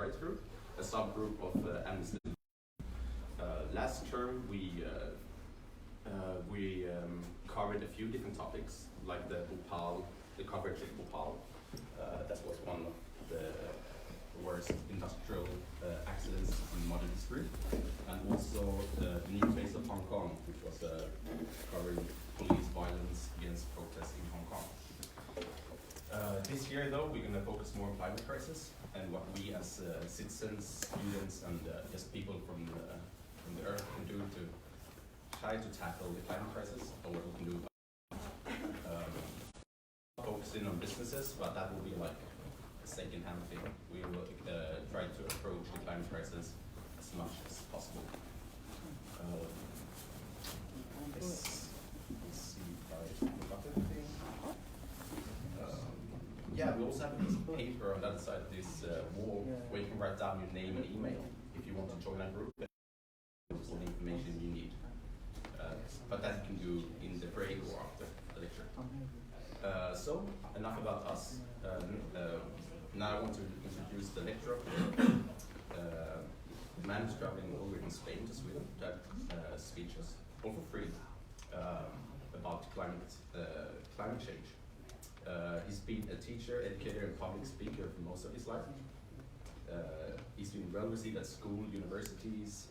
Rights Group, a subgroup of Amnesty. Last term we covered a few different topics, like the coverage of Bhopal. That was one of the worst industrial accidents in modern history, and also the new face of Hong Kong, which was covering police violence against protests in Hong Kong. This year, though, we're going to focus more on climate crisis and what we as citizens, students, and just people from the earth can do to try to tackle the climate crisis, or what we can do. Focusing on businesses, but that will be like a second-hand thing. We will try to approach the climate crisis as much as possible. Let's see if I got anything. Yeah, we also have a piece of paper on the other side of this wall where you can write down your name and email if you want to join our group. Just the information you need. But that you can do in the break or after the lecture. So, enough about us. Now I want to introduce the lecturer. The man who's traveling over in Spain to Sweden to have speeches, all for free, about climate change. He's been a teacher, educator, and public speaker for most of his life. He's been well received at school, universities,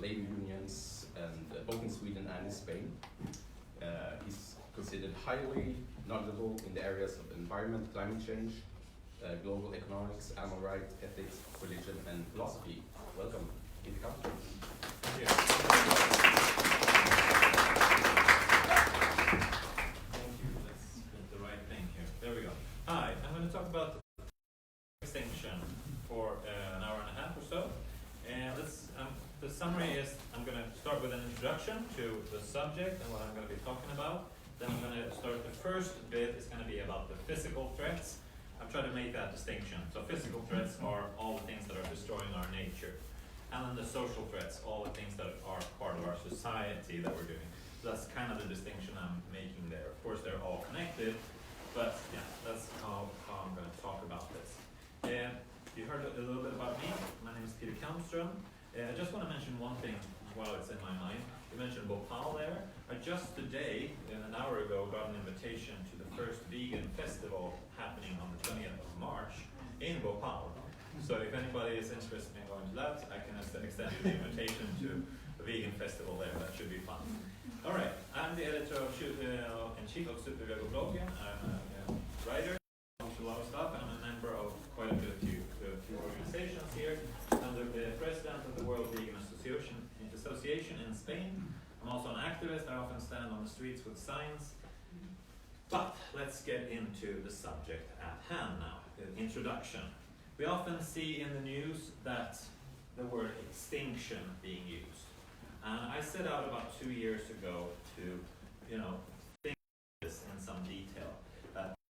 labor unions, and both in Sweden and in Spain. He's considered highly knowledgeable in the areas of environment, climate change, global economics, animal rights, ethics, religion, and philosophy. Welcome, Peter Kamström. Thank you. Let's get the right thing here. There we go. Hi, I'm going to talk about extinction for an hour and a half or so. And the summary is I'm going to start with an introduction to the subject and what I'm going to be talking about. Then I'm going to start the first bit is going to be about the physical threats. I've tried to make that distinction. So physical threats are all the things that are destroying our nature. And then the social threats, all the things that are part of our society that we're doing. So that's kind of the distinction I'm making there. Of course, they're all connected, but yeah, that's how I'm going to talk about this. You heard a little bit about me. My name is Peter Kamström. I just want to mention one thing while it's in my mind. You mentioned Bhopal there. I just today, an hour ago, got an invitation to the first vegan festival happening on the 20th of March in Bhopal. So if anybody is interested in going to that, I can extend you the invitation to a vegan festival there. That should be fun. All right, I'm the editor-in-chief of Supervegobloggen. I'm a writer, a lot of stuff, and I'm a member of quite a few organizations here. I'm the president of the World Vegan Association in Spain. I'm also an activist. I often stand on the streets with signs. But let's get into the subject at hand now, the introduction. We often see in the news that the word extinction being used. And I set out about 2 years ago to, think this in some detail.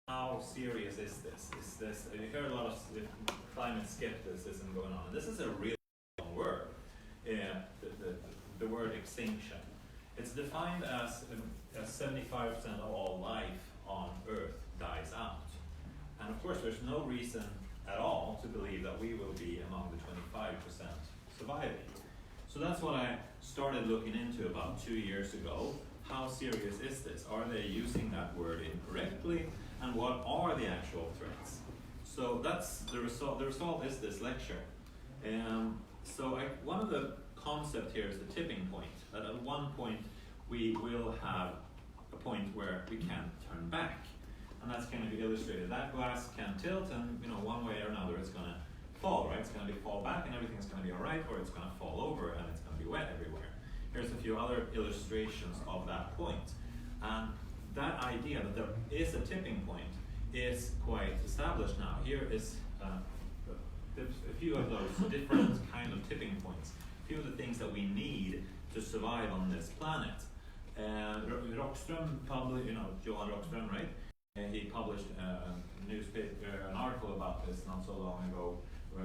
How serious is this? You heard a lot of climate skepticism going on. And this is a real word, the word extinction. It's defined as 75% of all life on Earth dies out. And of course, there's no reason at all to believe that we will be among the 25% surviving. So that's what I started looking into about 2 years ago. How serious is this? Are they using that word incorrectly? And what are the actual threats? So that's the result. The result is this lecture. One of the concepts here is the tipping point. That at one point we will have a point where we can't turn back, and that's going to be illustrated. That glass can tilt, and one way or another it's going to fall. Right? It's going to fall back, and everything's going to be all right, or it's going to fall over, and it's going to be wet everywhere. Here's a few other illustrations of that point. And that idea that there is a tipping point is quite established now. Here is a few of those different kind of tipping points. A few of the things that we need to survive on this planet. Rockström published, Johan Rockström, right? He published a newspaper, an article about this not so long ago,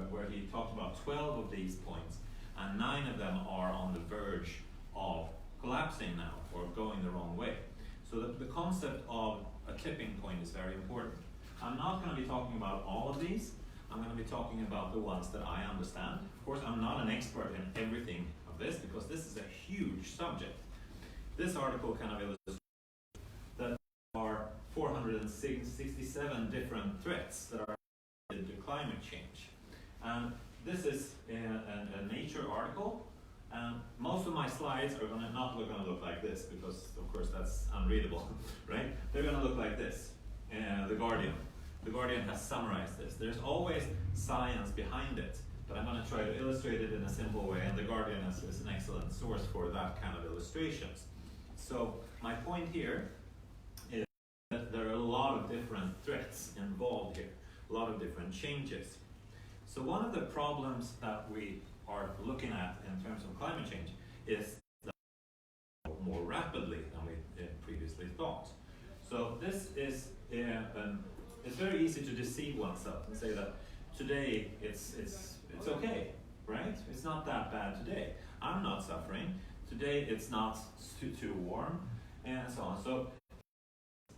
where he talked about 12 of these points, and 9 of them are on the verge of collapsing now, or going the wrong way. So the concept of a tipping point is very important. I'm not going to be talking about all of these. I'm going to be talking about the ones that I understand. Of course, I'm not an expert in everything of this because this is a huge subject. This article kind of illustrates that there are 467 different threats that are related to climate change. And this is a Nature article, and most of my slides are not going to look like this because, of course, that's unreadable, right? They're going to look like this. The Guardian. The Guardian has summarized this. There's always science behind it, but I'm going to try to illustrate it in a simple way, and The Guardian is an excellent source for that kind of illustrations. So my point here is that there are a lot of different threats involved here, a lot of different changes. So one of the problems that we are looking at in terms of climate change is that more rapidly than we previously thought. So this is it's very easy to deceive oneself and say that today it's okay, right? It's not that bad today. I'm not suffering. Today it's not too warm, and so on. So,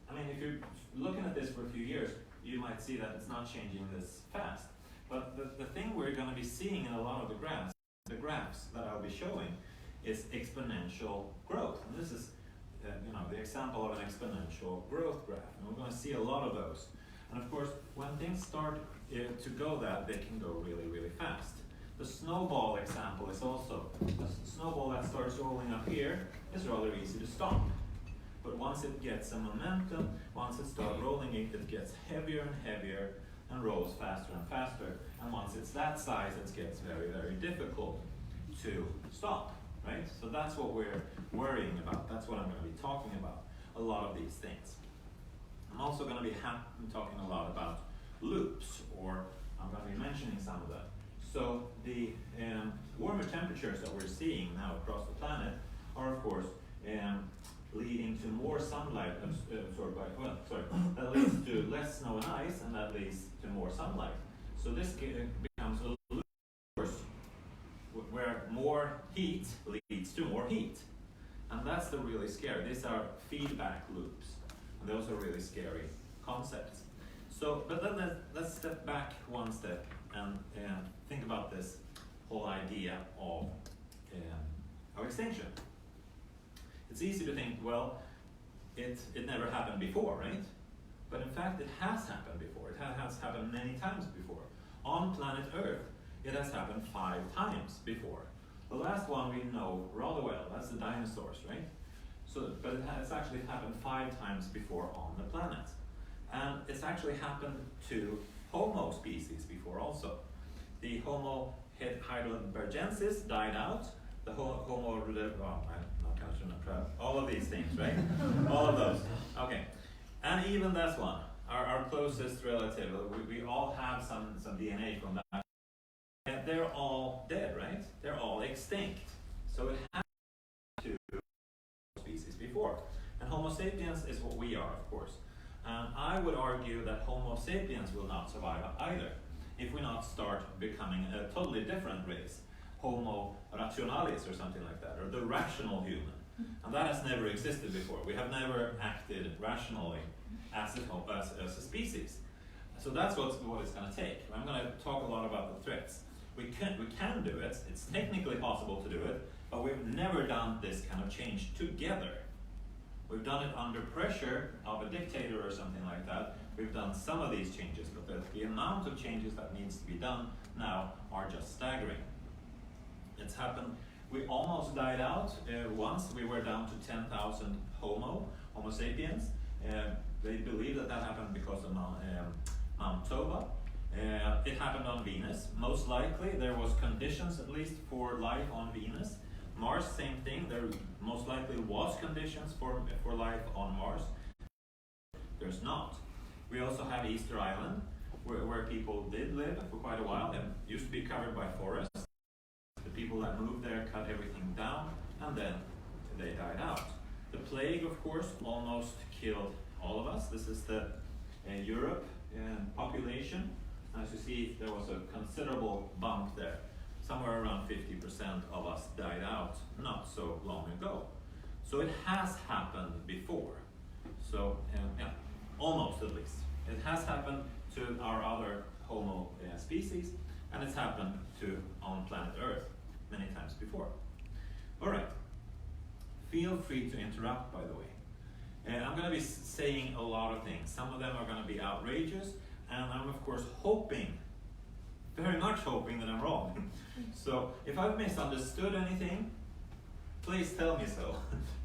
I mean, if you're looking at this for a few years, you might see that it's not changing this fast. But the thing we're going to be seeing in a lot of the graphs that I'll be showing is exponential growth. And this is the example of an exponential growth graph. And we're going to see a lot of those. And of course, when things start to go that, they can go really, really fast. The snowball example is also, a snowball that starts rolling up here is rather easy to stop. But once it gets some momentum, once it starts rolling, it gets heavier and heavier and rolls faster and faster. And once it's that size, it gets very, very difficult to stop, right? So that's what we're worrying about. That's what I'm going to be talking about, a lot of these things. I'm also going to be talking a lot about loops, or I'm going to be mentioning some of them. So the warmer temperatures that we're seeing now across the planet are, of course, leading to more sunlight absorbed that leads to less snow and ice, and that leads to more sunlight. So this becomes a loop, of course, where more heat leads to more heat. And that's the really scary. These are feedback loops. And those are really scary concepts. So, but then let's step back one step and think about this whole idea of extinction. It's easy to think, well, it never happened before, right? But in fact, it has happened before. It has happened many times before. On planet Earth, it has happened 5 times before. The last one we know rather well, that's the dinosaurs, right? So, but it's actually happened 5 times before on the planet. And it's actually happened to Homo species before also. The Homo heidelbergensis died out. The Homo, all of these things, right? All of those. Okay. And even this one, our closest relative, we all have some DNA from that. And they're all dead, right? They're all extinct. So it happened to species before. And Homo sapiens is what we are, of course. I would argue that Homo sapiens will not survive either if we not start becoming a totally different race. Homo rationalis or something like that, or the rational human. And that has never existed before. We have never acted rationally as a species. So that's what it's going to take. I'm going to talk a lot about the threats. We can do it. It's technically possible to do it, but we've never done this kind of change together. We've done it under pressure of a dictator or something like that. We've done some of these changes, but the amount of changes that needs to be done now are just staggering. It's happened. We almost died out once. We were down to 10,000 Homo sapiens. They believe that happened because of Mount Toba. It happened on Venus. Most likely, there was conditions at least for life on Venus. Mars, same thing. There most likely was conditions for life on Mars. There's not. We also have Easter Island, where people did live for quite a while. It used to be covered by forests. The people that moved there cut everything down, and then they died out. The plague, of course, almost killed all of us. This is the Europe population. As you see, there was a considerable bump there. Somewhere around 50% of us died out not so long ago. So it has happened before. So, almost at least. It has happened to our other Homo species, and it's happened on planet Earth many times before. All right. Feel free to interrupt, by the way. I'm going to be saying a lot of things. Some of them are going to be outrageous, and I'm of course hoping, very much hoping, that I'm wrong. So if I've misunderstood anything, please tell me so,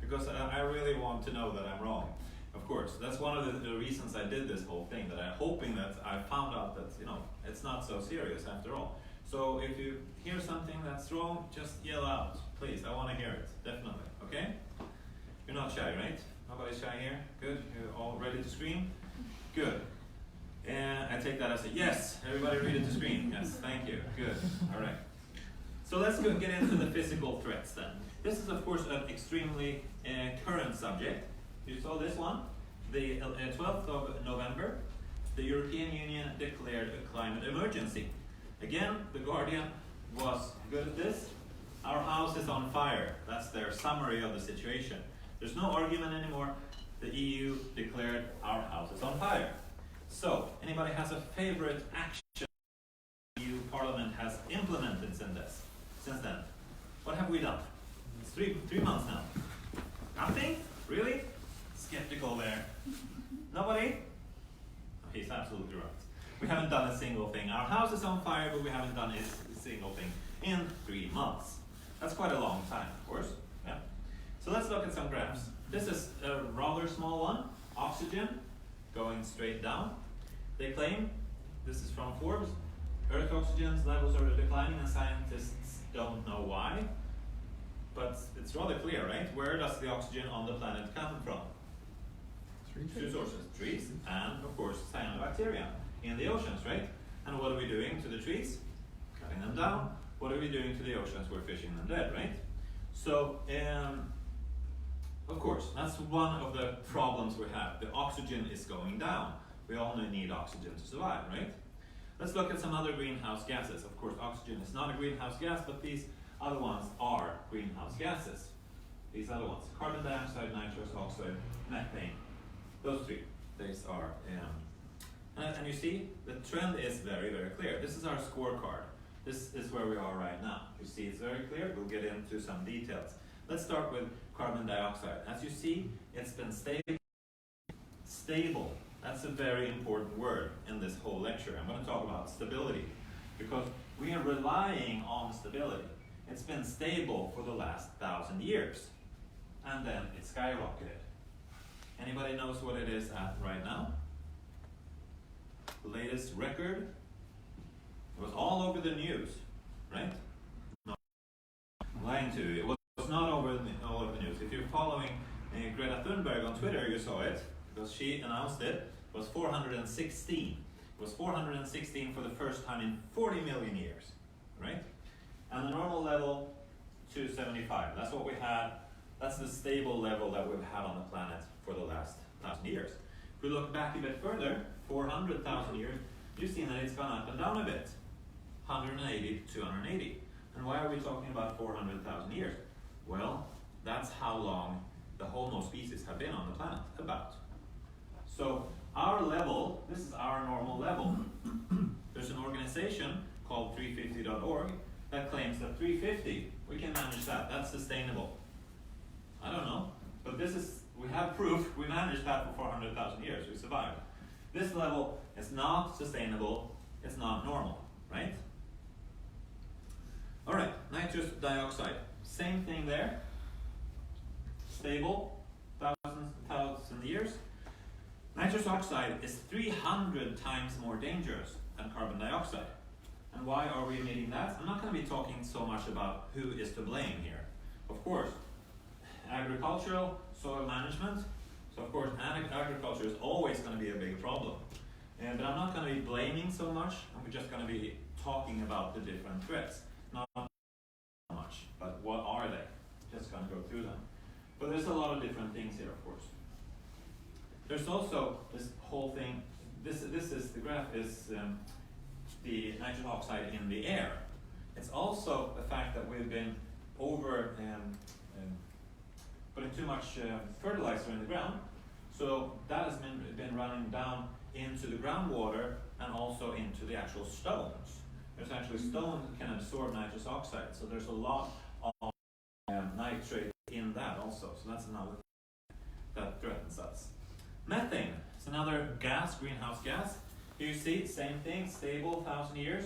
because I really want to know that I'm wrong. Of course, that's one of the reasons I did this whole thing, that I'm hoping that I found out that, it's not so serious after all. So if you hear something that's wrong, just yell out, please. I want to hear it, definitely, okay? You're not shy, right? Nobody's shy here? Good, you're all ready to scream? Good. And I take that as a yes, everybody ready to scream? Yes, thank you, good, all right. So let's get into the physical threats then. This is of course an extremely current subject. You saw this one, the 12th of November, the European Union declared a climate emergency. Again, the Guardian was good at this. Our house is on fire. That's their summary of the situation. There's no argument anymore. The EU declared our house is on fire. So, anybody has a favorite action the EU Parliament has implemented since then? What have we done? It's three months now. Nothing? Really? Skeptical there. Nobody? He's absolutely right. We haven't done a single thing. Our house is on fire, but we haven't done a single thing in 3 months. That's quite a long time, of course. Yeah. So let's look at some graphs. This is a rather small one. Oxygen going straight down. They claim, this is from Forbes, Earth oxygen levels are declining and scientists don't know why. But it's rather clear, right? Where does the oxygen on the planet come from? Two sources, trees and of course cyanobacteria in the oceans, right? And what are we doing to the trees? Cutting them down. What are we doing to the oceans? We're fishing them dead, right? So, of course, that's one of the problems we have. The oxygen is going down. We all need oxygen to survive, right? Let's look at some other greenhouse gases. Of course, oxygen is not a greenhouse gas, but these other ones are greenhouse gases. These other ones, carbon dioxide, nitrous oxide, methane. Those three, these are, and you see, the trend is very, very clear. This is our scorecard. This is where we are right now. You see, it's very clear. We'll get into some details. Let's start with carbon dioxide. As you see, it's been stable. Stable. That's a very important word in this whole lecture. I'm going to talk about stability because we are relying on stability. It's been stable for the last 1,000 years, and then it skyrocketed. Anybody knows what it is at right now? The latest record? It was all over the news, right? No, I'm lying to you. It was not all over the news. If you're following Greta Thunberg on Twitter, you saw it because she announced it. It was 416. It was 416 for the first time in 40 million years, right? And the normal level, 275. That's what we had. That's the stable level that we've had on the planet for the last 1,000 years. If we look back a bit further, 400,000 years, you've seen that it's gone up and down a bit. 180 to 280. And why are we talking about 400,000 years? Well, that's how long the Homo species have been on the planet, about. So our level, this is our normal level. There's an organization called 350.org that claims that 350, we can manage that, that's sustainable. I don't know, but we have proof we managed that for 400,000 years, we survived. This level is not sustainable, it's not normal, right? All right, nitrous dioxide, same thing there. Stable, thousand years. Nitrous oxide is 300 times more dangerous than carbon dioxide. And why are we emitting that? I'm not going to be talking so much about who is to blame here. Of course, agricultural, soil management. So of course, agriculture is always going to be a big problem. But I'm not going to be blaming so much. I'm just going to be talking about the different threats. Not much, but what are they? Just going to go through them. But there's a lot of different things here, of course. There's also this whole thing. This is the graph is the nitrous oxide in the air. It's also the fact that we've been putting too much fertilizer in the ground. So that has been running down into the groundwater and also into the actual stones. There's actually stone that can absorb nitrous oxide, so there's a lot of nitrate in that also. So that's another thing that threatens us. Methane is another gas, greenhouse gas. Here you see, same thing, stable, 1,000 years,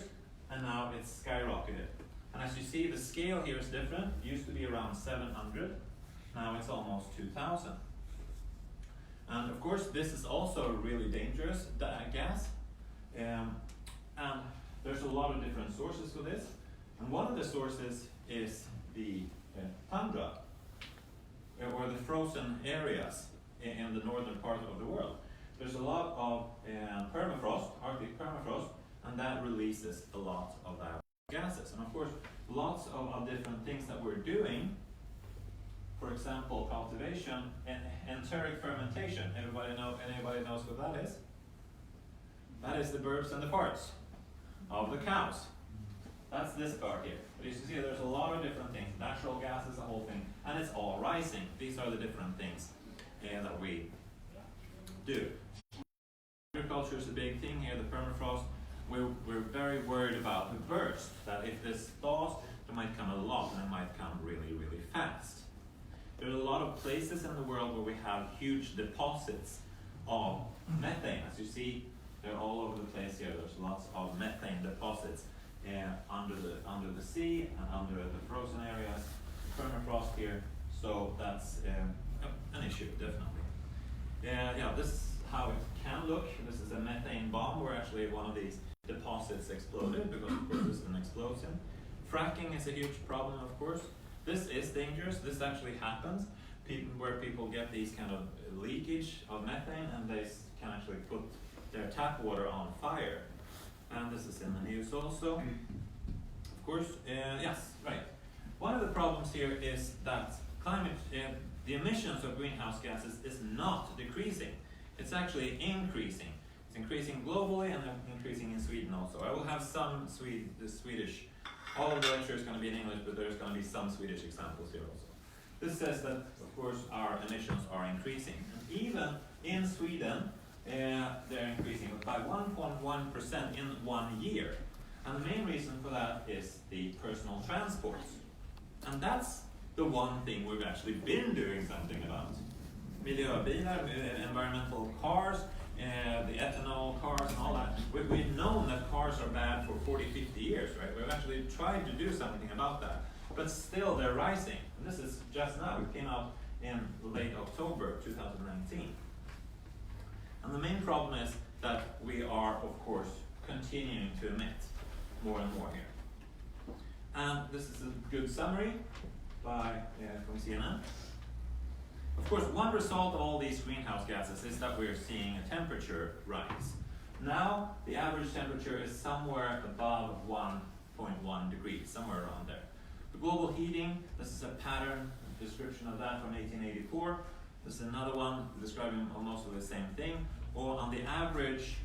and now it's skyrocketed. And as you see, the scale here is different. It used to be around 700, now it's almost 2,000. And of course, this is also a really dangerous gas. And there's a lot of different sources for this. And one of the sources is the tundra, or the frozen areas in the northern part of the world. There's a lot of permafrost, Arctic permafrost, and that releases a lot of that gases. And of course, lots of different things that we're doing. For example, cultivation and enteric fermentation. Anybody knows what that is? That is the burps and the farts of the cows. That's this part here. But as you see, there's a lot of different things. Natural gas is the whole thing, and it's all rising. These are the different things that we do. Agriculture is a big thing here, the permafrost. We're very worried about the burst, that if this thaws, there might come a lot, and it might come really, really fast. There are a lot of places in the world where we have huge deposits of methane. As you see, they're all over the place here. There's lots of methane deposits under the sea and under the frozen areas, permafrost here. So that's an issue, definitely. Yeah, this is how it can look. This is a methane bomb where actually one of these deposits exploded, because of course this is an explosion. Fracking is a huge problem, of course. This is dangerous. This actually happens where people get these kind of leakage of methane, and they can actually put their tap water on fire. And this is in the news also. Of course, yes, right. One of the problems here is that the emissions of greenhouse gases is not decreasing. It's actually increasing. It's increasing globally and increasing in Sweden also. I will have some Swedish. All of the lecture is going to be in English, but there's going to be some Swedish examples here also. This says that, of course, our emissions are increasing. And even in Sweden, they're increasing by 1.1% in 1 year. And the main reason for that is the personal transport. And that's the one thing we've actually been doing something about. Miljöbilar, environmental cars, the ethanol cars and all that. We've known that cars are bad for 40, 50 years, right? We've actually tried to do something about that. But still they're rising. And this is just now. It came out in late October 2019. And the main problem is that we are, of course, continuing to emit more and more here. And this is a good summary from CNN. Of course, one result of all these greenhouse gases is that we're seeing a temperature rise. Now, the average temperature is somewhere above 1.1 degrees, somewhere around there. The global heating, this is a pattern description of that from 1884. This is another one describing almost the same thing. Or on the average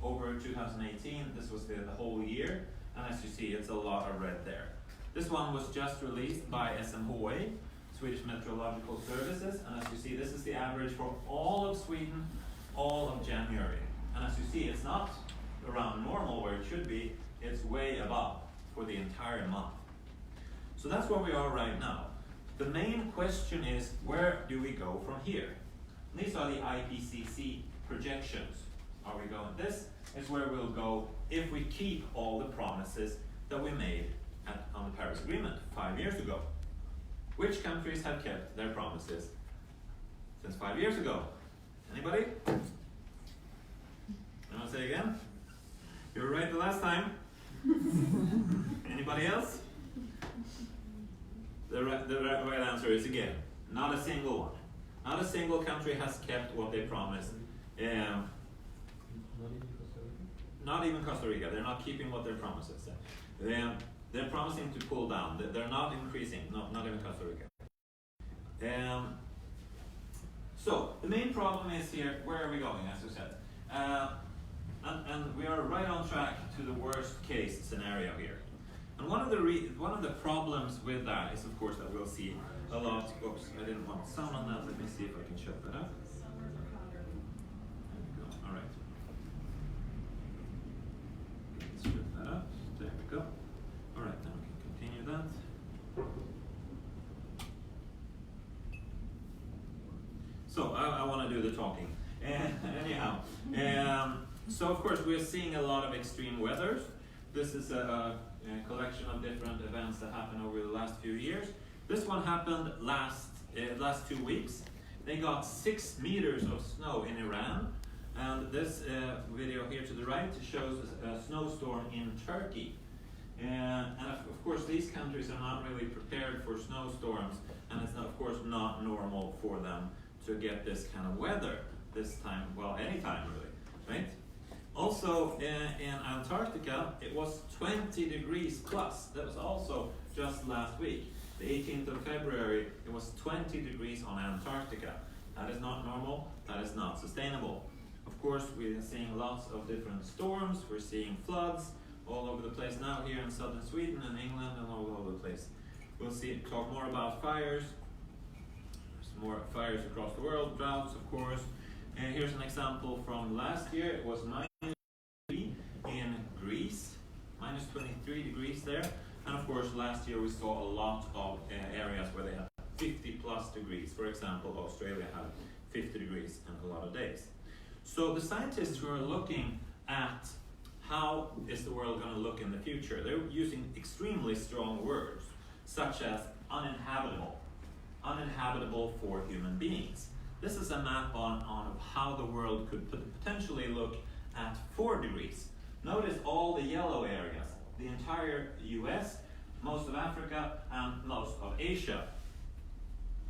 over 2018, this was the whole year. And as you see, it's a lot of red there. This one was just released by SMHI, Swedish Meteorological Services, and as you see, this is the average for all of Sweden, all of January. And as you see, it's not around normal where it should be, it's way above for the entire month. So that's where we are right now. The main question is, where do we go from here? And these are the IPCC projections. Are we going? This is where we'll go if we keep all the promises that we made on the Paris Agreement 5 years ago. Which countries have kept their promises since 5 years ago? Anybody? You want to say again? You were right the last time. Anybody else? The right answer is again, not a single one. Not a single country has kept what they promised. Not even Costa Rica. They're not keeping what their promises. They're promising to pull down. They're not increasing. Not even Costa Rica. So the main problem is here. Where are we going? As we said, and we are right on track to the worst case scenario here. And one of the problems with that is, of course, that we'll see a lot. Oops, I didn't want sound on that. Let me see if I can shut that up. All right. So I want to do the talking. Anyhow, so of course we're seeing a lot of extreme weathers. This is a collection of different events that happened over the last few years. This one happened last 2 weeks. They got 6 meters of snow in Iran, and this video here to the right shows a snowstorm in Turkey. And of course these countries are not really prepared for snowstorms, and it's of course not normal for them to get this kind of weather this time, well, anytime really, right? Also in Antarctica, it was 20 degrees plus. That was also just last week. The 18th of February, it was 20 degrees on Antarctica. That is not normal, that is not sustainable. Of course, we're seeing lots of different storms, we're seeing floods all over the place now here in southern Sweden and England and all over the place. We'll talk more about fires. There's more fires across the world, droughts of course. And here's an example from last year. It was -3 in Greece, -23 degrees there. And of course last year we saw a lot of areas where they had 50 plus degrees. For example, Australia had 50 degrees in a lot of days. So the scientists who are looking at how is the world going to look in the future, they're using extremely strong words, such as uninhabitable for human beings. This is a map on how the world could potentially look at 4 degrees. Notice all the yellow areas, the entire US, most of Africa, and most of Asia.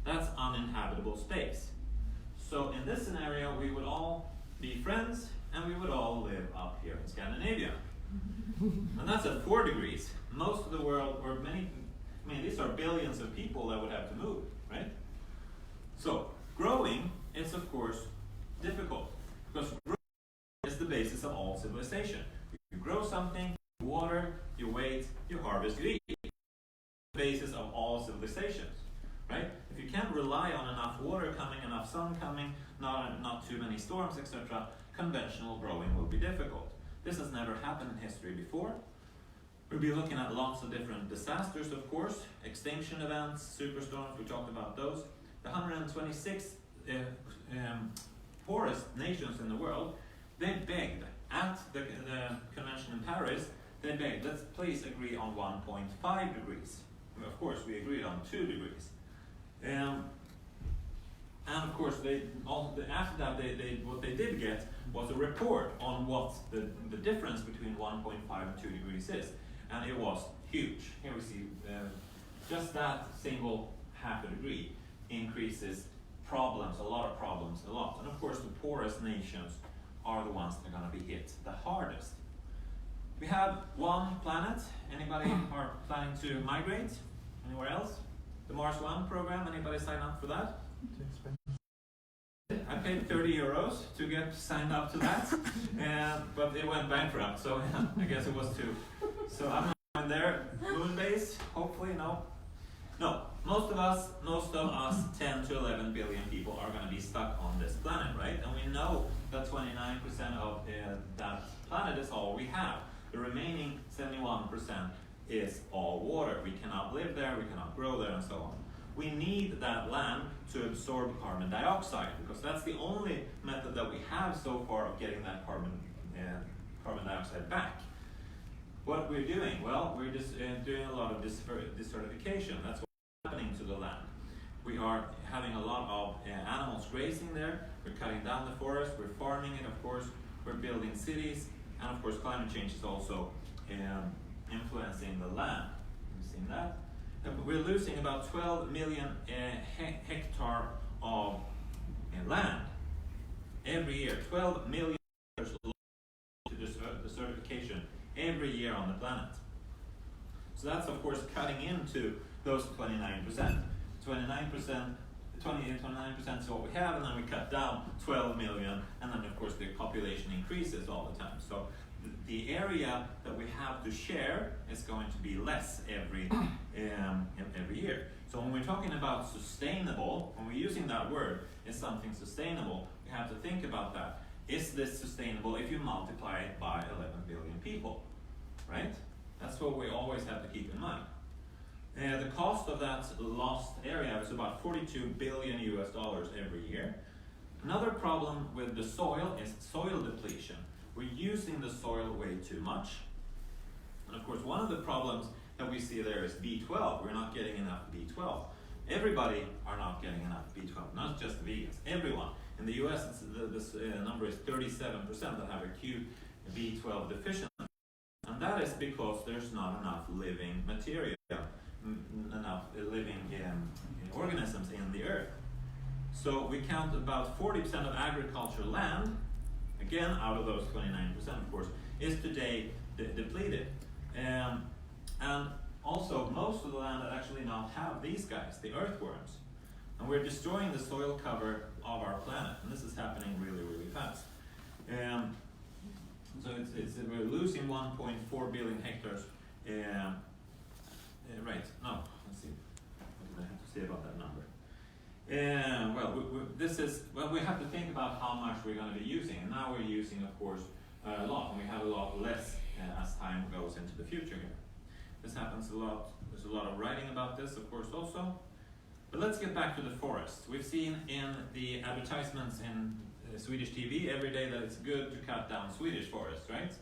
That's uninhabitable space. So in this scenario, we would all be friends, and we would all live up here in Scandinavia. And that's at 4 degrees. Most of the world, or these are billions of people that would have to move, right? So growing is of course difficult, because growing is the basis of all civilization. You grow something, you water, you wait, you harvest, you eat. The basis of all civilizations, right? If you can't rely on enough water coming, enough sun coming, not too many storms, etc., conventional growing will be difficult. This has never happened in history before. We'll be looking at lots of different disasters, of course, extinction events, superstorms, we talked about those. The 126 poorest nations in the world, they begged at the convention in Paris, they begged, let's please agree on 1.5 degrees. Of course, we agreed on 2 degrees. And of course, after that, what they did get was a report on what the difference between 1.5 and 2 degrees is. And it was huge. Here we see just that single half a degree increases problems, a lot of problems, a lot. And of course, the poorest nations are the ones that are going to be hit the hardest. We have one planet. Anybody are planning to migrate anywhere else? The Mars One program, anybody sign up for that? I paid 30 euros to get signed up to that, but it went bankrupt, so I guess it was 2. So I'm not going there. Moon base, hopefully, no. No, most of us, 10 to 11 billion people are going to be stuck on this planet, right? And we know that 29% of that planet is all we have. The remaining 71% is all water. We cannot live there, we cannot grow there, and so on. We need that land to absorb carbon dioxide, because that's the only method that we have so far of getting that carbon dioxide back. What we're doing? Well, we're just doing a lot of desertification. That's what's happening to the land. We are having a lot of animals grazing there. We're cutting down the forest, we're farming it, of course, we're building cities, and of course climate change is also influencing the land. You've seen that? We're losing about 12 million hectare of land every year. 12 million hectares to desertification every year on the planet. So that's of course cutting into those 29%. 29% is what we have, and then we cut down 12 million, and then of course the population increases all the time. So the area that we have to share is going to be less every year. So when we're talking about sustainable, when we're using that word, is something sustainable, we have to think about that. Is this sustainable if you multiply it by 11 billion people, right? That's what we always have to keep in mind. The cost of that lost area is about $42 billion every year. Another problem with the soil is soil depletion. We're using the soil way too much. And of course, one of the problems that we see there is B12. We're not getting enough B12. Everybody are not getting enough B12, not just vegans, everyone. In the US, this number is 37% that have acute B12 deficiency. And that is because there's not enough living material, enough living organisms in the earth. So we count about 40% of agricultural land, again, out of those 29%, of course, is today depleted. And also, most of the land that actually not have these guys, the earthworms. And we're destroying the soil cover of our planet, and this is happening really, really fast. So we're losing 1.4 billion hectares. Right, no, let's see. What did I have to say about that number? We have to think about how much we're going to be using. And now we're using, of course, a lot, and we have a lot less as time goes into the future here. This happens a lot. There's a lot of writing about this, of course, also. But let's get back to the forest. We've seen in the advertisements in Swedish TV every day that it's good to cut down Swedish forests, right?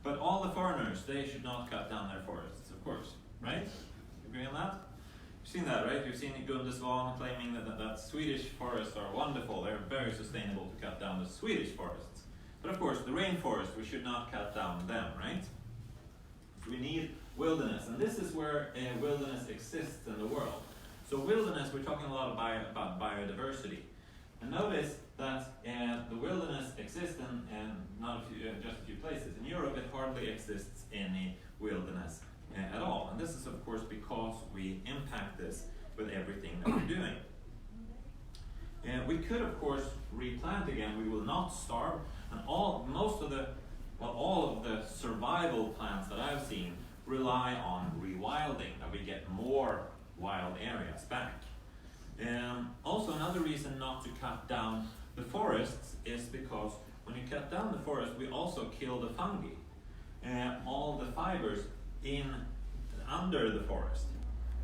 But all the foreigners, they should not cut down their forests, of course, right? Agree on that? You've seen that, right? You've seen Gunde Svan claiming that Swedish forests are wonderful. They're very sustainable to cut down the Swedish forests. But of course, the rainforest, we should not cut down them, right? So we need wilderness, and this is where wilderness exists in the world. So wilderness, we're talking a lot about biodiversity. And notice that the wilderness exists in not just a few places. In Europe, it hardly exists any wilderness at all. And this is, of course, because we impact this with everything that we're doing. We could, of course, replant again. We will not starve. And all of the survival plants that I've seen rely on rewilding, that we get more wild areas back. Also, another reason not to cut down the forests is because when you cut down the forest, we also kill the fungi, all the fibers under the forest.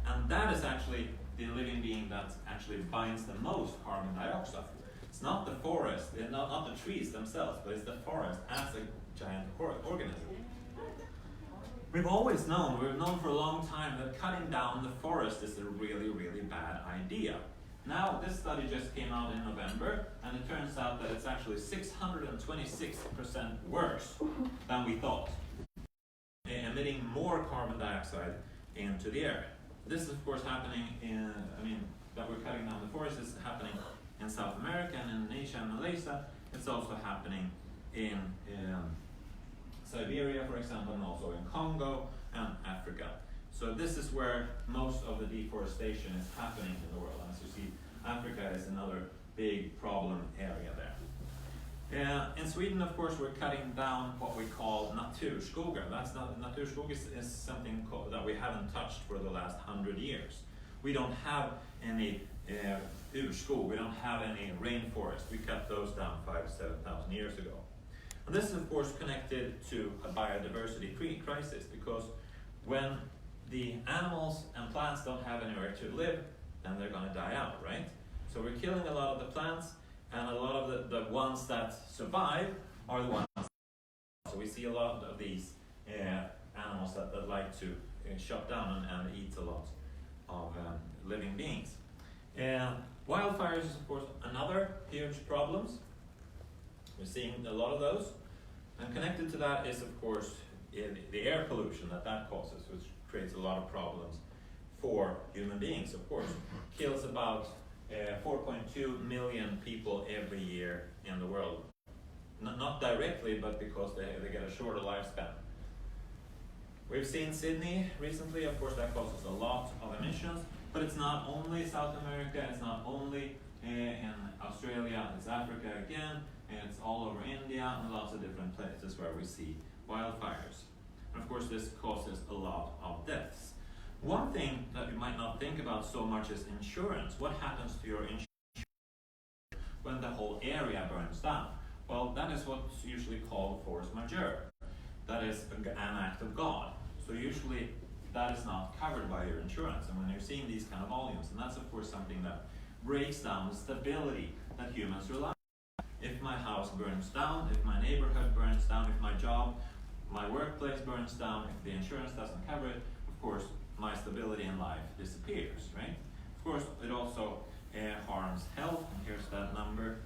And that is actually the living being that actually binds the most carbon dioxide. It's not the forest, not the trees themselves, but it's the forest as a giant organism. We've known for a long time that cutting down the forest is a really, really bad idea. Now, this study just came out in November, and it turns out that it's actually 626% worse than we thought, emitting more carbon dioxide into the air. This is, of course, happening that we're cutting down the forest is happening in South America and Indonesia and Malaysia. It's also happening in Siberia, for example, and also in Congo and Africa. So this is where most of the deforestation is happening in the world. And as you see, Africa is another big problem area there. In Sweden, of course, we're cutting down what we call naturskogar. Naturskog is something that we haven't touched for the last 100 years. We don't have any urskog, we don't have any rainforest. We cut those down 5,000-7,000 years ago. And this is, of course, connected to a biodiversity crisis, because when the animals and plants don't have anywhere to live, then they're going to die out, right? So we're killing a lot of the plants, and a lot of the ones that survive are the ones. So we see a lot of these animals that like to shut down and eat a lot of living beings. Wildfires is, of course, another huge problem. We're seeing a lot of those. And connected to that is, of course, the air pollution that causes, which creates a lot of problems for human beings, of course. Kills about 4.2 million people every year in the world. Not directly, but because they get a shorter lifespan. We've seen Sydney recently, of course, that causes a lot of emissions, but it's not only South America, it's not only in Australia, it's Africa again, and it's all over India and lots of different places where we see wildfires. And of course, this causes a lot of deaths. One thing that you might not think about so much is insurance. What happens to your insurance when the whole area burns down? Well, that is what's usually called force majeure. That is an act of God. So usually that is not covered by your insurance. And when you're seeing these kind of volumes, and that's of course something that breaks down the stability that humans rely on. if my house burns down, if my neighborhood burns down, if my job, my workplace burns down, if the insurance doesn't cover it, of course, my stability in life disappears, right? Of course, it also harms health, and here's that number.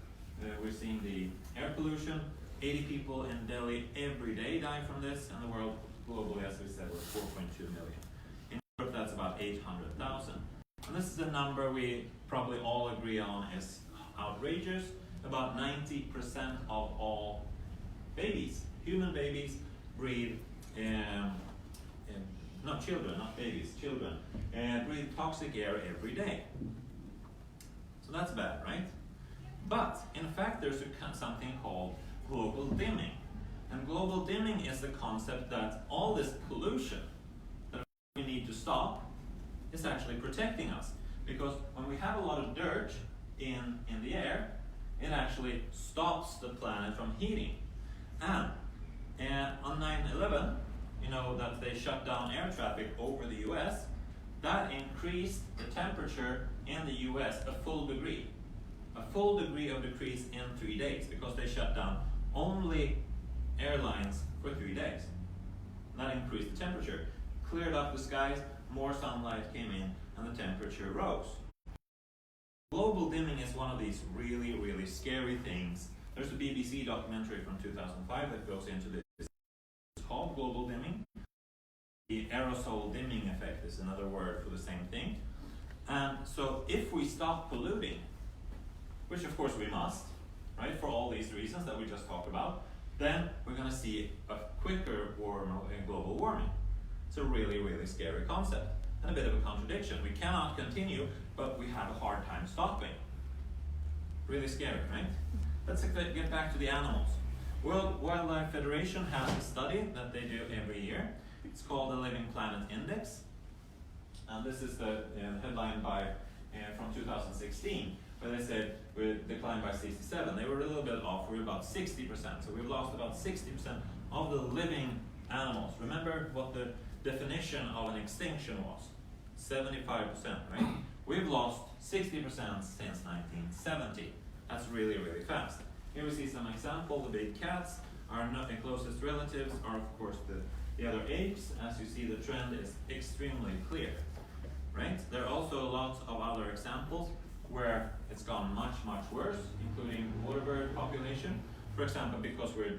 We're seeing the air pollution. 80 people in Delhi every day die from this, and the world globally, as we said, was 4.2 million. In Europe, that's about 800,000. And this is a number we probably all agree on is outrageous. About 90% of all babies, human babies, breathe, not children, not babies, children, breathe toxic air every day. So that's bad, right? But in fact, there's something called global dimming. And global dimming is the concept that all this pollution that we need to stop is actually protecting us. Because when we have a lot of dirt in the air, it actually stops the planet from heating. And on 9/11, you know that they shut down air traffic over the US, that increased the temperature in the US a full degree. A full degree of decrease in 3 days, because they shut down only airlines for 3 days. That increased the temperature, cleared up the skies, more sunlight came in, and the temperature rose. Global dimming is one of these really, really scary things. There's a BBC documentary from 2005 that goes into this. It's called global dimming. The aerosol dimming effect is another word for the same thing. And so if we stop polluting, which of course we must, right, for all these reasons that we just talked about, then we're going to see a quicker global warming. It's a really, really scary concept and a bit of a contradiction. We cannot continue, but we have a hard time stopping. Really scary, right? Let's get back to the animals. World Wildlife Federation has a study that they do every year. It's called the Living Planet Index. And this is the headline from 2016. But they said we declined by 67. They were a little bit off. We were about 60%. So we've lost about 60% of the living animals. Remember what the definition of an extinction was? 75%, right? We've lost 60% since 1970. That's really, really fast. Here we see some example. The big cats, our closest relatives are of course the other apes. As you see, the trend is extremely clear, right? There are also lots of other examples where it's gone much, much worse, including water bird population, for example, because we're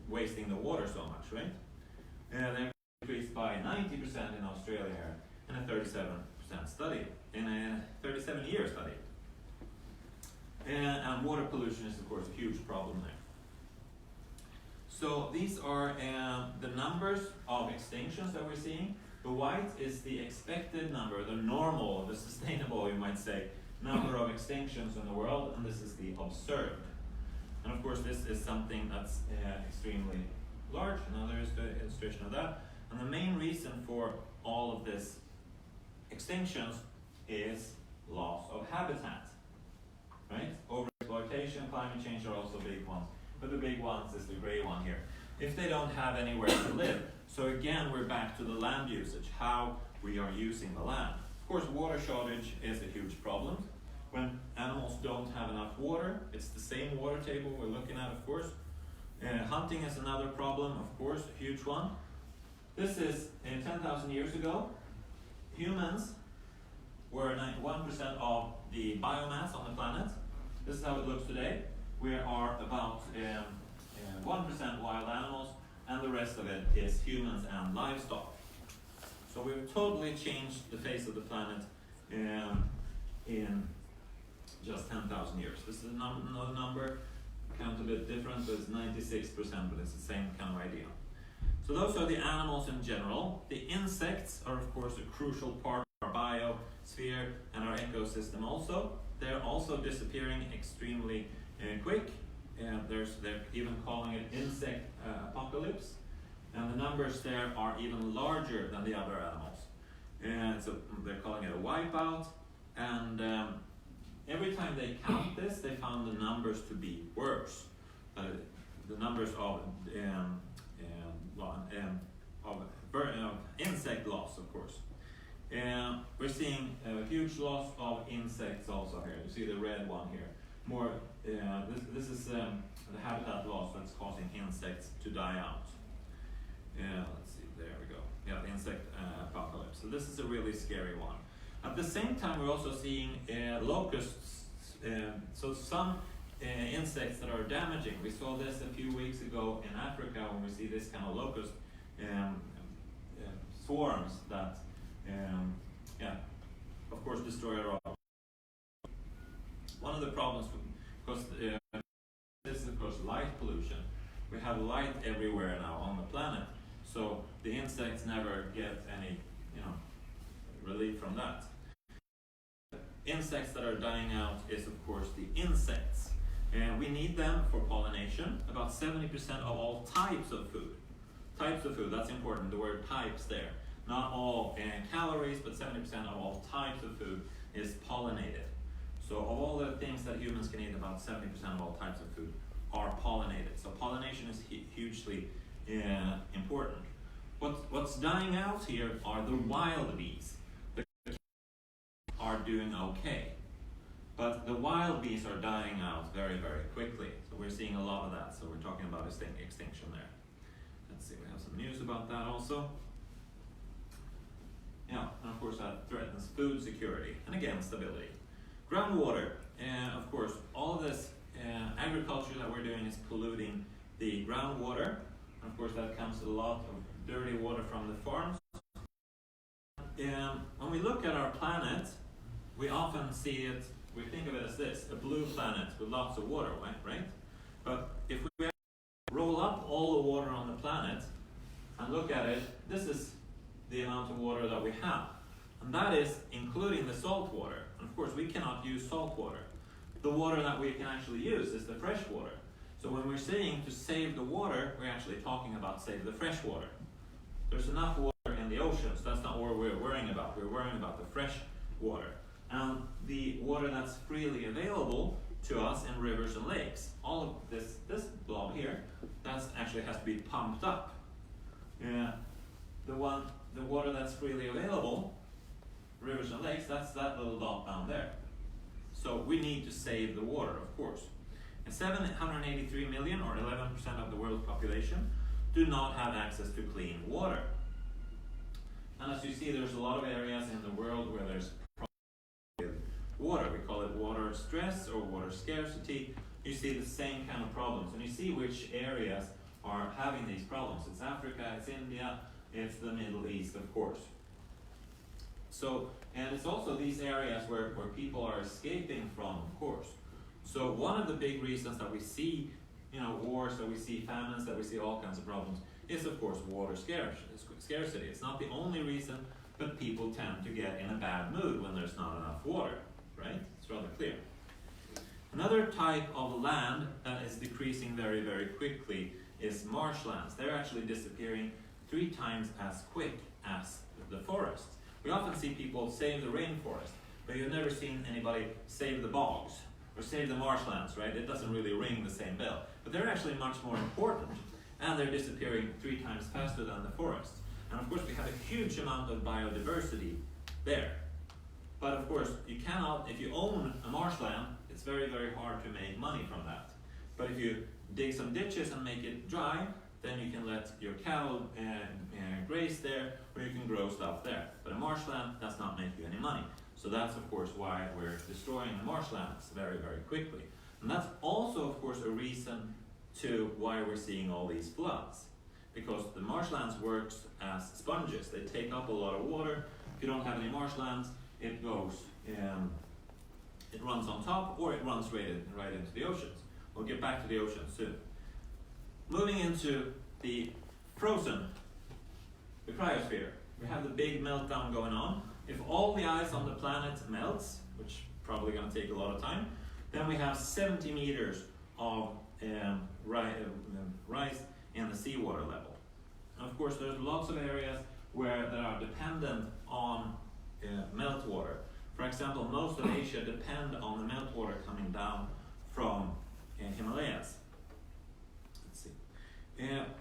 wasting the water so much, right? They've increased by 90% in Australia in a 37% study, in a 37-year study. And water pollution is, of course, a huge problem there. So these are the numbers of extinctions that we're seeing. The white is the expected number, the normal, the sustainable, you might say, number of extinctions in the world, and this is the observed. And of course, this is something that's extremely large. Now there is the illustration of that. And the main reason for all of this extinctions is loss of habitat, right? Overexploitation, climate change are also big ones. But the big ones is the gray one here. If they don't have anywhere to live. So again, we're back to the land usage, how we are using the land. Of course, water shortage is a huge problem. When animals don't have enough water, it's the same water table we're looking at, of course. Hunting is another problem, of course, a huge one. This is 10,000 years ago. Humans were 91% of the biomass on the planet. This is how it looks today. We are about 1% wild animals, and the rest of it is humans and livestock. So we've totally changed the face of the planet in just 10,000 years. This is another number, count a bit different, but it's 96%, but it's the same kind of idea. So those are the animals in general. The insects are of course a crucial part of our biosphere and our ecosystem also. They're also disappearing extremely quick. They're even calling it insect apocalypse. And the numbers there are even larger than the other animals. And so they're calling it a wipeout. And every time they count this, they found the numbers to be worse. The numbers of insect loss, of course. We're seeing a huge loss of insects also here. You see the red one here. more. This is the habitat loss that's causing insects to die out. Let's see, there we go. Yeah, the insect apocalypse. So this is a really scary one. At the same time, we're also seeing locusts. So some insects that are damaging. We saw this a few weeks ago in Africa when we see this kind of locust swarms that, of course, destroy our. One of the problems, because this is of course light pollution. We have light everywhere now on the planet, so the insects never get any, relief from that. Insects that are dying out is of course the insects. And we need them for pollination. About 70% of all types of food. Types of food, that's important, the word types there. Not all calories, but 70% of all types of food is pollinated. So of all the things that humans can eat, about 70% of all types of food are pollinated. So pollination is hugely important. What's dying out here are the wild bees. The are doing okay. But the wild bees are dying out very, very quickly. So we're seeing a lot of that. So we're talking about extinction there. Let's see, we have some news about that also. Yeah, and of course that threatens food security and again stability. Groundwater, of course, all of this agriculture that we're doing is polluting the groundwater. And of course that comes a lot of dirty water from the farms. When we look at our planet, we often see it, we think of it as this, a blue planet with lots of water, right? But if we roll up all the water on the planet and look at it, this is the amount of water that we have. And that is including the salt water. And of course, we cannot use salt water. The water that we can actually use is the fresh water. So when we're saying to save the water, we're actually talking about save the fresh water. There's enough water in the oceans. That's not what we're worrying about. We're worrying about the fresh water. And the water that's freely available to us in rivers and lakes. All of this blob here, that actually has to be pumped up. The water that's freely available, rivers and lakes, that's that little dot down there. So we need to save the water, of course. And 783 million, or 11% of the world's population, do not have access to clean water. And as you see, there's a lot of areas in the world where there's problems with water. We call it water stress or water scarcity. You see the same kind of problems. And you see which areas are having these problems. It's Africa, it's India, it's the Middle East, of course. So, and it's also these areas where people are escaping from, of course. So one of the big reasons that we see, wars, that we see famines, that we see all kinds of problems, is of course water scarcity. It's not the only reason, but people tend to get in a bad mood when there's not enough water, right? It's rather clear. Another type of land that is decreasing very, very quickly is marshlands. They're actually disappearing 3 times as quick as the forests. We often see people save the rainforest, but you've never seen anybody save the bogs or save the marshlands, right? It doesn't really ring the same bell. But they're actually much more important, and they're disappearing 3 times faster than the forests. And of course, we have a huge amount of biodiversity there. But of course, you cannot, if you own a marshland, it's very, very hard to make money from that. But if you dig some ditches and make it dry, then you can let your cattle graze there, or you can grow stuff there. But a marshland does not make you any money. So that's of course why we're destroying the marshlands very, very quickly. And that's also of course a reason to why we're seeing all these floods. Because the marshlands works as sponges. They take up a lot of water. If you don't have any marshlands, it goes, it runs on top, or it runs right into the oceans. We'll get back to the oceans soon. Moving into the frozen, the cryosphere. We have the big meltdown going on. If all the ice on the planet melts, which probably going to take a lot of time, then we have 70 meters of rise in the seawater level. And of course, there's lots of areas that are dependent on meltwater. For example, most of Asia depend on the meltwater coming down from Himalayas. Let's see.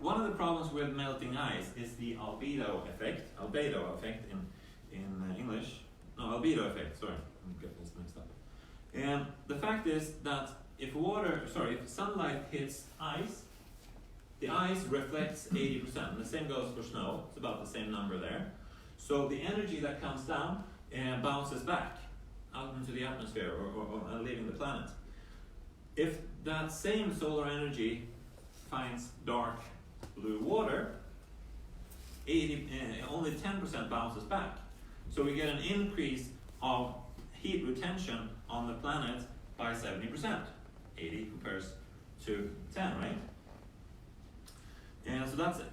One of the problems with melting ice is the albedo effect in English. No, albedo effect, sorry, I'm getting this mixed up. And the fact is that if sunlight hits ice, the ice reflects 80%. And the same goes for snow. It's about the same number there. So the energy that comes down bounces back out into the atmosphere or leaving the planet. If that same solar energy finds dark blue water, only 10% bounces back. So we get an increase of heat retention on the planet by 70%. 80 compares to 10, right? And so that's it.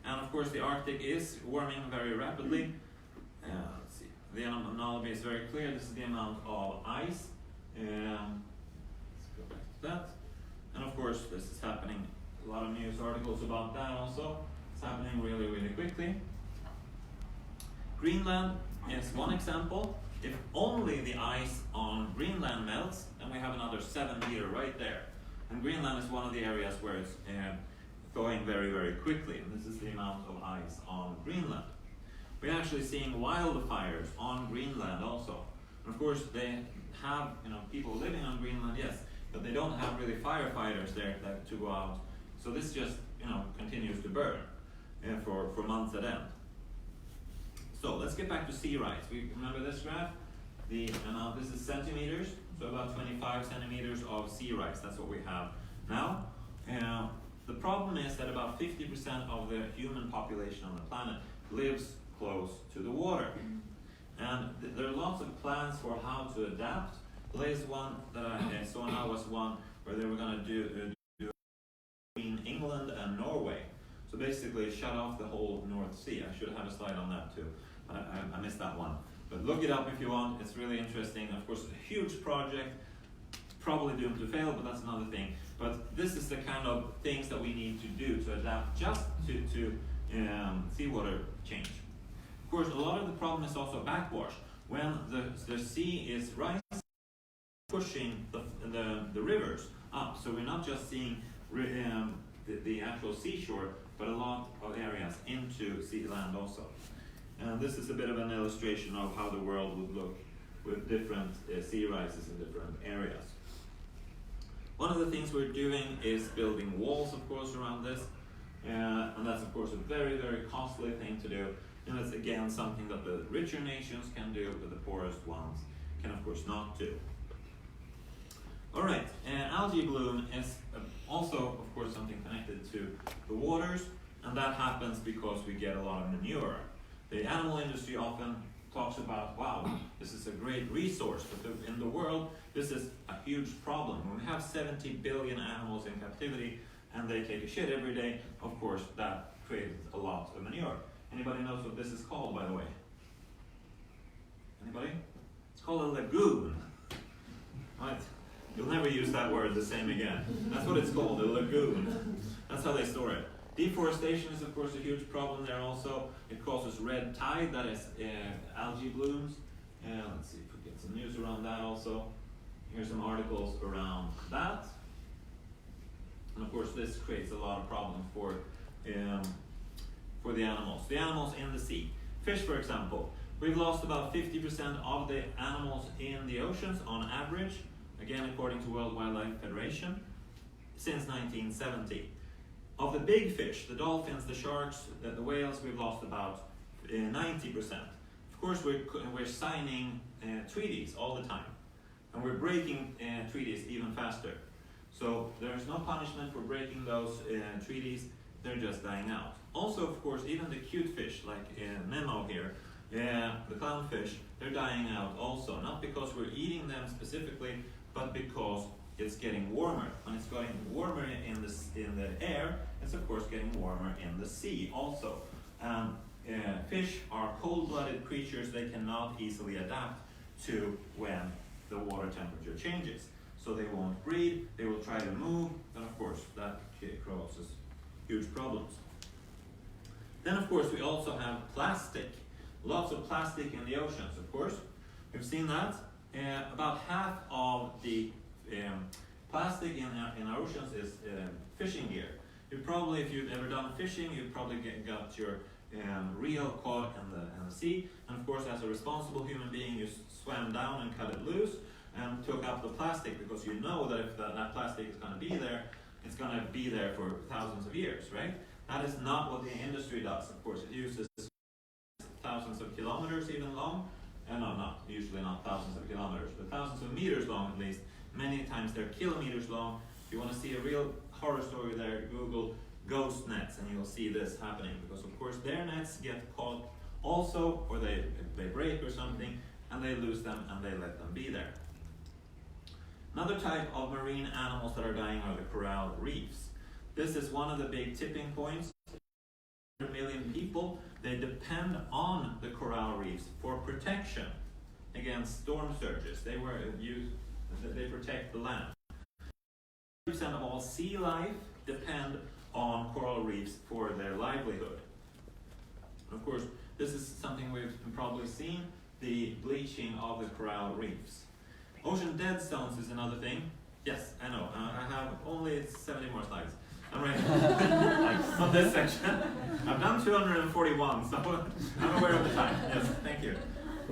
And of course the Arctic is warming very rapidly. Let's see. The analogy is very clear. This is the amount of ice. Let's go back to that. And of course this is happening. A lot of news articles about that also. It's happening really, really quickly. Greenland is one example. If only the ice on Greenland melts, then we have another 7 meter right there. And Greenland is one of the areas where it's going very, very quickly. And this is the amount of ice on Greenland. We're actually seeing wildfires on Greenland also. And of course, they have people living on Greenland, yes, but they don't have really firefighters there to go out. So this just continues to burn for months at end. So let's get back to sea rise. We remember this graph? The amount, this is centimeters, so about 25 centimeters of sea rise. That's what we have now. The problem is that about 50% of the human population on the planet lives close to the water. And there are lots of plans for how to adapt. The latest one that I saw now was one where they were going to do between England and Norway. So basically shut off the whole North Sea. I should have a slide on that too. I missed that one. But look it up if you want. It's really interesting. Of course, it's a huge project, probably doomed to fail, but that's another thing. But this is the kind of things that we need to do to adapt just to seawater change. Of course, a lot of the problem is also backwash. When the sea is rising, pushing the rivers up. So we're not just seeing the actual seashore, but a lot of areas into sea land also. And this is a bit of an illustration of how the world would look with different sea rises in different areas. One of the things we're doing is building walls, of course, around this. And that's, of course, a very, very costly thing to do. And it's, again, something that the richer nations can do, but the poorest ones can, of course, not do. All right, algae bloom is also, of course, something connected to the waters. And that happens because we get a lot of manure. The animal industry often talks about, wow, this is a great resource, but in the world, this is a huge problem. When we have 70 billion animals in captivity and they take a shit every day, of course, that creates a lot of manure. Anybody knows what this is called, by the way? Anybody? It's called a lagoon. Right? You'll never use that word the same again. That's what it's called, a lagoon. That's how they store it. Deforestation is, of course, a huge problem there also. It causes red tide, that is algae blooms. Let's see if we get some news around that also. Here's some articles around that. And of course, this creates a lot of problems for the animals. The animals in the sea. Fish, for example. We've lost about 50% of the animals in the oceans on average, again, according to World Wildlife Federation, since 1970. Of the big fish, the dolphins, the sharks, the whales, we've lost about 90%. Of course, we're signing treaties all the time, and we're breaking treaties even faster. So there's no punishment for breaking those treaties, they're just dying out. Also, of course, even the cute fish, like Nemo here, the clownfish, they're dying out also, not because we're eating them specifically, but because it's getting warmer. When it's getting warmer in the air, it's of course getting warmer in the sea also. Fish are cold-blooded creatures. They cannot easily adapt to when the water temperature changes. So they won't breed, they will try to move, and of course that causes huge problems. Then of course we also have plastic. Lots of plastic in the oceans, of course. We've seen that. About half of the plastic in our oceans is fishing gear. If you've ever done fishing, you've probably got your reel caught in the sea. And of of course, as a responsible human being, you swam down and cut it loose and took up the plastic, because you know that if that plastic is going to be there, it's going to be there for thousands of years, right? That is not what the industry does. Of course, it uses thousands of kilometers even long, and no, not usually not thousands of kilometers, but thousands of meters long at least. Many times they're kilometers long. If you want to see a real horror story there, Google ghost nets and you'll see this happening, because of course their nets get caught also, or they break or something, and they lose them and they let them be there. Another type of marine animals that are dying are the coral reefs. This is one of the big tipping points. 100 million people, they depend on the coral reefs for protection against storm surges. They protect the land. 30% of all sea life depend on coral reefs for their livelihood. Of course, this is something we've probably seen, the bleaching of the coral reefs. Ocean dead zones is another thing. Yes, I know. I have only 70 more slides. I'm ready. On this section. I've done 241, so I'm aware of the time. Yes, thank you.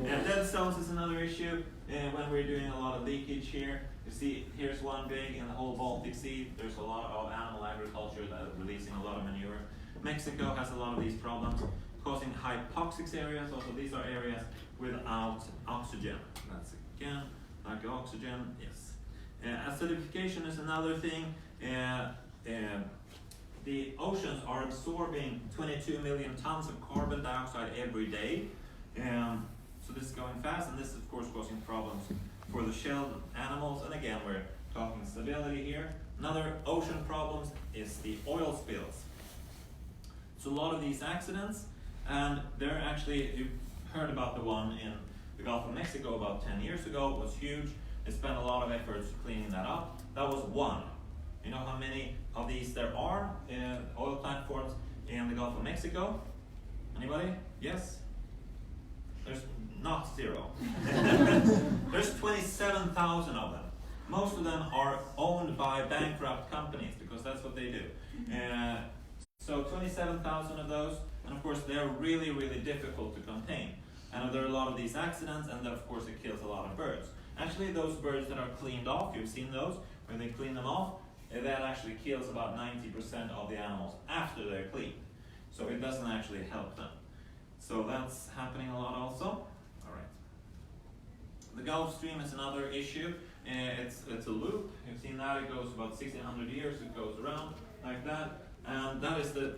Dead zones is another issue when we're doing a lot of leakage here. You see, here's one big in the whole Baltic Sea. There's a lot of animal agriculture that is releasing a lot of manure. Mexico has a lot of these problems, causing hypoxic areas. Also, these are areas without oxygen. That's again like oxygen. Yes. Acidification is another thing. The oceans are absorbing 22 million tons of carbon dioxide every day. So this is going fast, and this is of course causing problems for the shelled animals. And again, we're talking stability here. Another ocean problem is the oil spills. So a lot of these accidents, and they're actually, you've heard about the one in the Gulf of Mexico about 10 years ago. It was huge. They spent a lot of efforts cleaning that up. That was one. You know how many of these there are oil platforms in the Gulf of Mexico? Anybody? Yes? There's not zero. There's 27,000 of them. Most of them are owned by bankrupt companies, because that's what they do. So 27,000 of those, and of course they're really, really difficult to contain. And there are a lot of these accidents, and then of course it kills a lot of birds. Actually, those birds that are cleaned off, you've seen those, when they clean them off, that actually kills about 90% of the animals after they're cleaned. So it doesn't actually help them. So that's happening a lot also. All right. The Gulf Stream is another issue. It's a loop. You've seen that. It goes about 1,600 years. It goes around like that. And that is the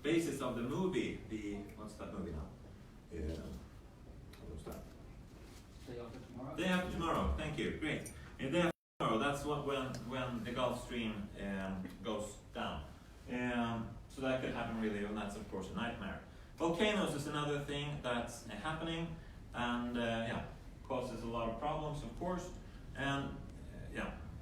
basis of the movie. What's that movie now? What was that? Day After Tomorrow. Day After Tomorrow. Thank you. Great. In Day After Tomorrow, that's when the Gulf Stream goes down. So that could happen really, and that's of course a nightmare. Volcanoes is another thing that's happening, and causes a lot of problems, of course, and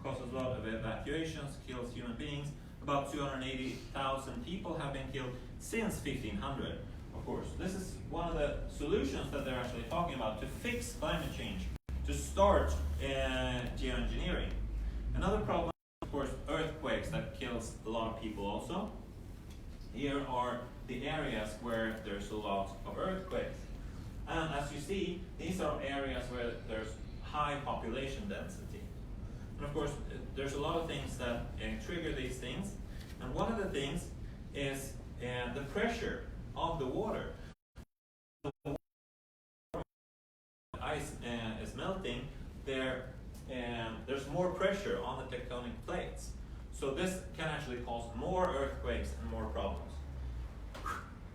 causes a lot of evacuations, kills human beings. About 280,000 people have been killed since 1500. Of course, this is one of the solutions that they're actually talking about to fix climate change, to start geoengineering. Another problem, of course, earthquakes that kills a lot of people also. Here are the areas where there's a lot of earthquakes. And as you see, these are areas where there's high population density. And of course, there's a lot of things that trigger these things. And one of the things is the pressure of the water. The ice is melting, there's more pressure on the tectonic plates. So this can actually cause more earthquakes and more problems.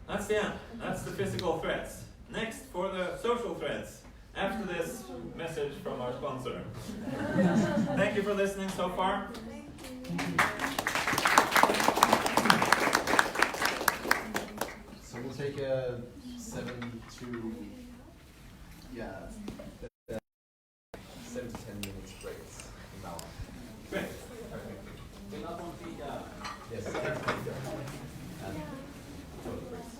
That's the end. That's the physical threats. Next, for the social threats, after this message from our sponsor. Thank you for listening so far. So we'll take a 7 to 10 minutes breaks from now on. Great. We're not on feed Yes. And total breaks.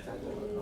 Extinction.